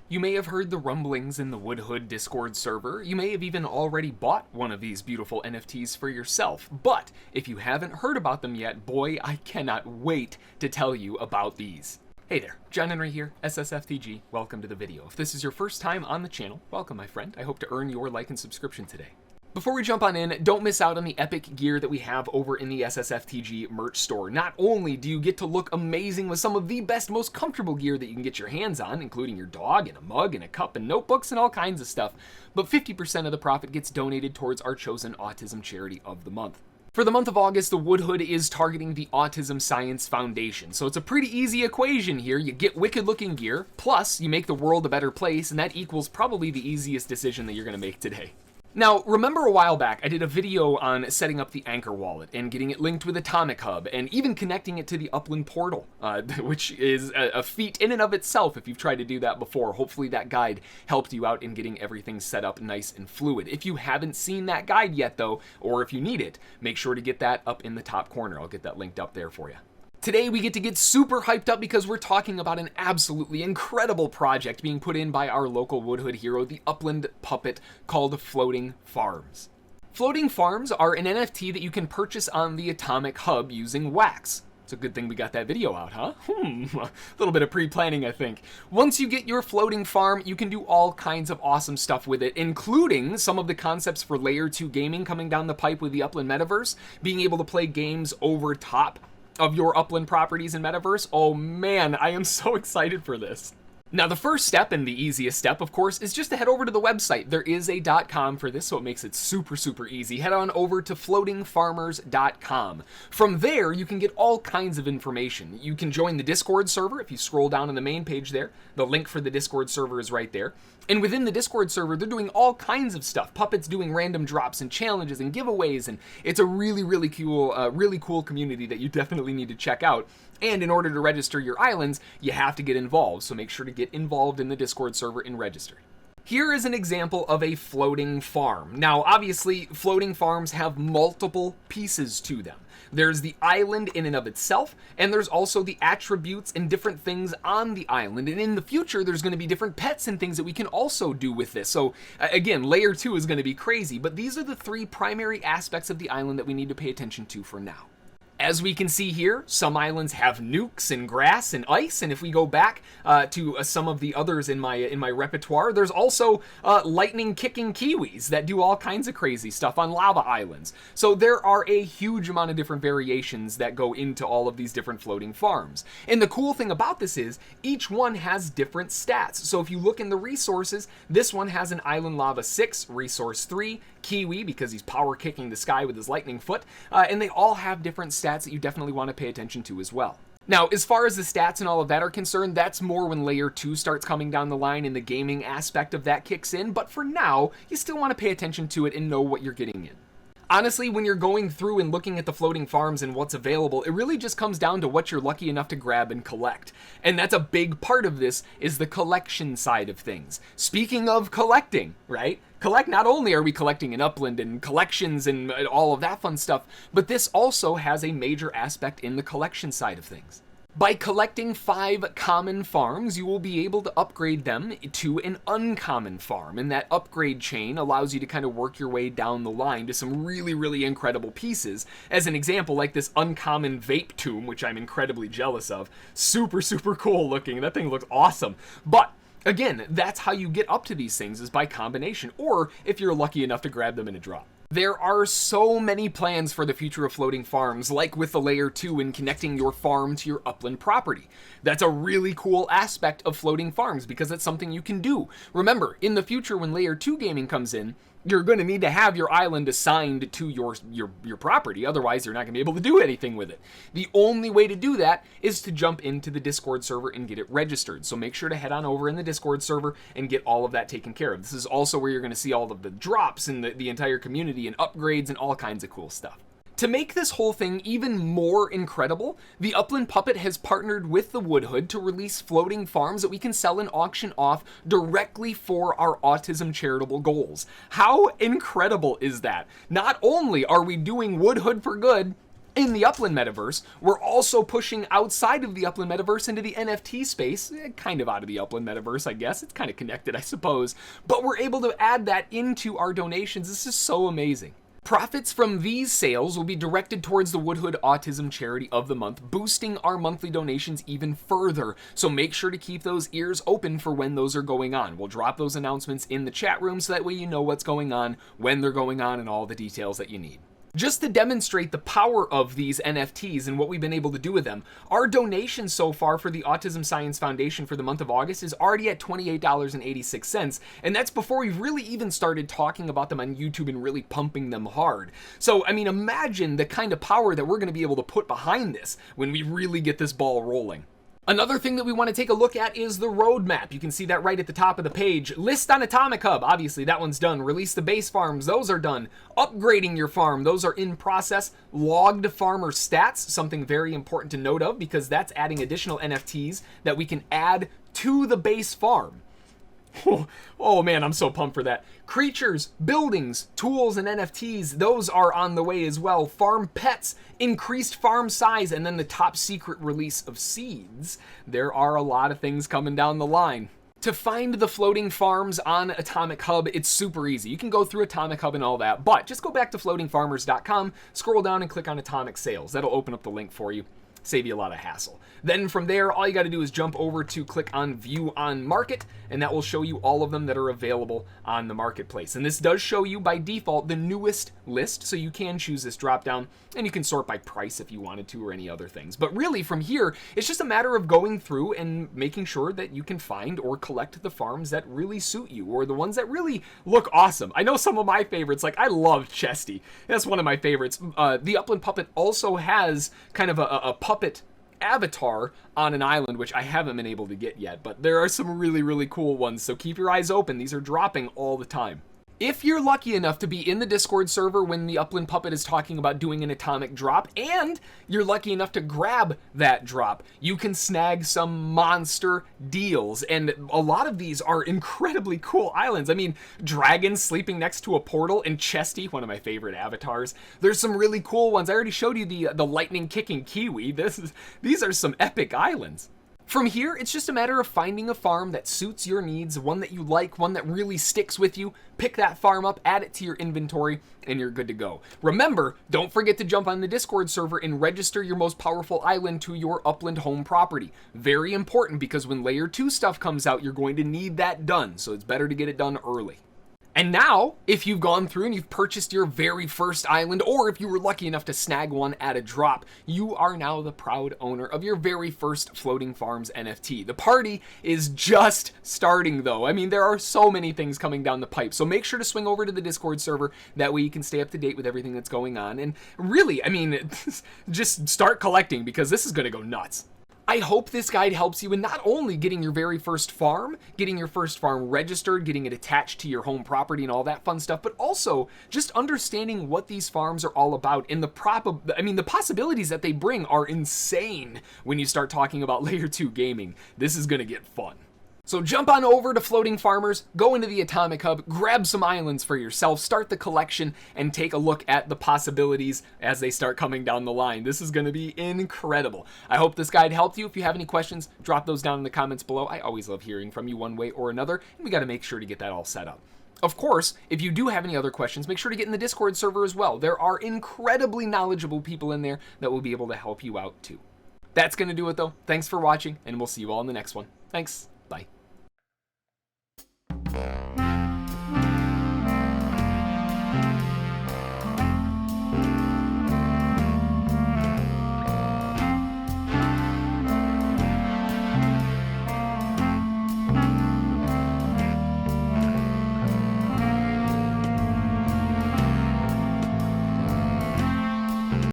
You may have heard the rumblings in the Woodhood Discord server. You may have even already bought one of these beautiful NFTs for yourself. But if you haven't heard about them yet, boy, I cannot wait to tell you about these. Hey there, John Henry here, ssftg. Welcome to the video. If this is your first time on the channel, welcome my friend. I hope to earn your like and subscription today. Before we jump on in, don't miss out on the epic gear that we have over in the ssftg merch store. Not only do you get to look amazing with some of the best, most comfortable gear that you can get your hands on, including your dog and a mug and a cup and notebooks and all kinds of stuff, but 50% of the profit gets donated towards our chosen Autism Charity of the month. For the month of August, the Woodhood is targeting the Autism Science Foundation. So it's a pretty easy equation here. You get wicked looking gear, plus you make the world a better place, and that equals probably the easiest decision that you're gonna make today. Now, remember a while back, I did a video on setting up the Anchor wallet and getting it linked with Atomic Hub and even connecting it to the Upland portal, which is a feat in and of itself if you've tried to do that before. Hopefully that guide helped you out in getting everything set up nice and fluid. If you haven't seen that guide yet though, or if you need it, make sure to get that up in the top corner. I'll get that linked up there for you. Today we get super hyped up because we're talking about an absolutely incredible project being put in by our local Woodhood hero, the Upland Puppet, called Floating Farms. Floating Farms are an NFT that you can purchase on the Atomic Hub using Wax. It's a good thing we got that video out, huh? A little bit of pre-planning, I think. Once you get your floating farm, you can do all kinds of awesome stuff with it, including some of the concepts for Layer 2 gaming coming down the pipe with the Upland Metaverse, being able to play games over top of your Upland properties and Metaverse. Oh man, I am so excited for this. Now the first step, and the easiest step of course, is just to head over to the website. There is a .com for this, so it makes it super easy. Head on over to floatingfarmers.com. From there, you can get all kinds of information. You can join the Discord server. If you scroll down on the main page there, the link for the Discord server is right there. And within the Discord server, they're doing all kinds of stuff. Puppet's doing random drops and challenges and giveaways, and it's a really cool community that you definitely need to check out. And in order to register your islands, you have to get involved, so make sure to get involved in the Discord server and register. Here is an example of a floating farm. Now, obviously, floating farms have multiple pieces to them. There's the island in and of itself, and there's also the attributes and different things on the island. And in the future, there's going to be different pets and things that we can also do with this. So again, Layer 2 is going to be crazy, but these are the three primary aspects of the island that we need to pay attention to for now. As we can see here, some islands have nukes and grass and ice, and if we go back to some of the others in my repertoire, there's also lightning-kicking kiwis that do all kinds of crazy stuff on lava islands. So there are a huge amount of different variations that go into all of these different floating farms. And the cool thing about this is, each one has different stats. So if you look in the resources, this one has an Island Lava 6, Resource 3, Kiwi, because he's power-kicking the sky with his lightning foot, and they all have different stats that you definitely want to pay attention to as well. Now, as far as the stats and all of that are concerned, that's more when Layer 2 starts coming down the line and the gaming aspect of that kicks in, but for now, you still want to pay attention to it and know what you're getting in. Honestly, when you're going through and looking at the floating farms and what's available, it really just comes down to what you're lucky enough to grab and collect. And that's a big part of this, is the collection side of things. Speaking of collecting, right? Not only are we collecting in Upland and collections and all of that fun stuff, but this also has a major aspect in the collection side of things. By collecting 5 common farms, you will be able to upgrade them to an uncommon farm, and that upgrade chain allows you to kind of work your way down the line to some really incredible pieces. As an example, like this uncommon vape tomb, which I'm incredibly jealous of. Super cool looking. That thing looks awesome. But again, that's how you get up to these things, is by combination, or if you're lucky enough to grab them in a drop. There are so many plans for the future of floating farms, like with the Layer 2 and connecting your farm to your Upland property. That's a really cool aspect of floating farms because it's something you can do. Remember, in the future when Layer 2 gaming comes in, you're going to need to have your island assigned to your property, otherwise you're not going to be able to do anything with it. The only way to do that is to jump into the Discord server and get it registered, so make sure to head on over in the Discord server and get all of that taken care of. This is also where you're going to see all of the drops and the entire community and upgrades and all kinds of cool stuff. To make this whole thing even more incredible, the Upland Puppet has partnered with the Woodhood to release floating farms that we can sell and auction off directly for our autism charitable goals. How incredible is that? Not only are we doing Woodhood for good, In the Upland Metaverse, we're also pushing outside of the Upland Metaverse into the NFT space, kind of out of the Upland Metaverse, I guess. It's kind of connected, I suppose. But we're able to add that into our donations. This is so amazing. Profits from these sales will be directed towards the Woodhood Autism Charity of the month, boosting our monthly donations even further. So make sure to keep those ears open for when those are going on. We'll drop those announcements in the chat room so that way you know what's going on, when they're going on, and all the details that you need. Just to demonstrate the power of these NFTs and what we've been able to do with them, our donation so far for the Autism Science Foundation for the month of August is already at $28.86, and that's before we've really even started talking about them on YouTube and really pumping them hard. So, I mean, imagine the kind of power that we're going to be able to put behind this when we really get this ball rolling. Another thing that we want to take a look at is the roadmap. You can see that right at the top of the page. List on Atomic Hub, obviously that one's done. Release the base farms, those are done. Upgrading your farm, those are in process. Logged farmer stats, something very important to note of because that's adding additional NFTs that we can add to the base farm. Oh man, I'm so pumped for that. Creatures, buildings, tools, and NFTs, those are on the way as well. Farm pets, increased farm size, and then the top secret release of seeds. There are a lot of things coming down the line. To find the floating farms on Atomic Hub, it's super easy. You can go through Atomic Hub and all that, but just go back to floatingfarmers.com, scroll down and click on Atomic Sales. That'll open up the link for you. Save you a lot of hassle. Then from there, all you got to do is jump over to click on View on Market, and that will show you all of them that are available on the marketplace. And this does show you by default the newest list, so you can choose this drop down, and you can sort by price if you wanted to or any other things. But really from here, it's just a matter of going through and making sure that you can find or collect the farms that really suit you, or the ones that really look awesome. I know some of my favorites, like I love Chesty. That's one of my favorites. The Upland Puppet also has kind of a puppet avatar on an island, which I haven't been able to get yet, but there are some really, really cool ones, so keep your eyes open. These are dropping all the time. If you're lucky enough to be in the Discord server when the Upland Puppet is talking about doing an atomic drop, and you're lucky enough to grab that drop, you can snag some monster deals. And a lot of these are incredibly cool islands. I mean, dragons sleeping next to a portal, and Chesty, one of my favorite avatars. There's some really cool ones. I already showed you the lightning kicking kiwi. These are some epic islands. From here, it's just a matter of finding a farm that suits your needs, one that you like, one that really sticks with you. Pick that farm up, add it to your inventory, and you're good to go. Remember, don't forget to jump on the Discord server and register your most powerful island to your Upland home property. Very important because when Layer 2 stuff comes out, you're going to need that done, so it's better to get it done early. And now, if you've gone through and you've purchased your very first island, or if you were lucky enough to snag one at a drop, you are now the proud owner of your very first Floating Farms NFT. The party is just starting though. I mean, there are so many things coming down the pipe, so make sure to swing over to the Discord server. That way you can stay up to date with everything that's going on. And really, I mean, just start collecting because this is gonna go nuts. I hope this guide helps you in not only getting your very first farm, getting your first farm registered, getting it attached to your home property and all that fun stuff, but also just understanding what these farms are all about. And the possibilities that they bring are insane when you start talking about Layer 2 gaming. This is gonna get fun. So jump on over to Floating Farmers, go into the Atomic Hub, grab some islands for yourself, start the collection, and take a look at the possibilities as they start coming down the line. This is going to be incredible. I hope this guide helped you. If you have any questions, drop those down in the comments below. I always love hearing from you one way or another, and we got to make sure to get that all set up. Of course, if you do have any other questions, make sure to get in the Discord server as well. There are incredibly knowledgeable people in there that will be able to help you out too. That's going to do it though. Thanks for watching, and we'll see you all in the next one. Thanks.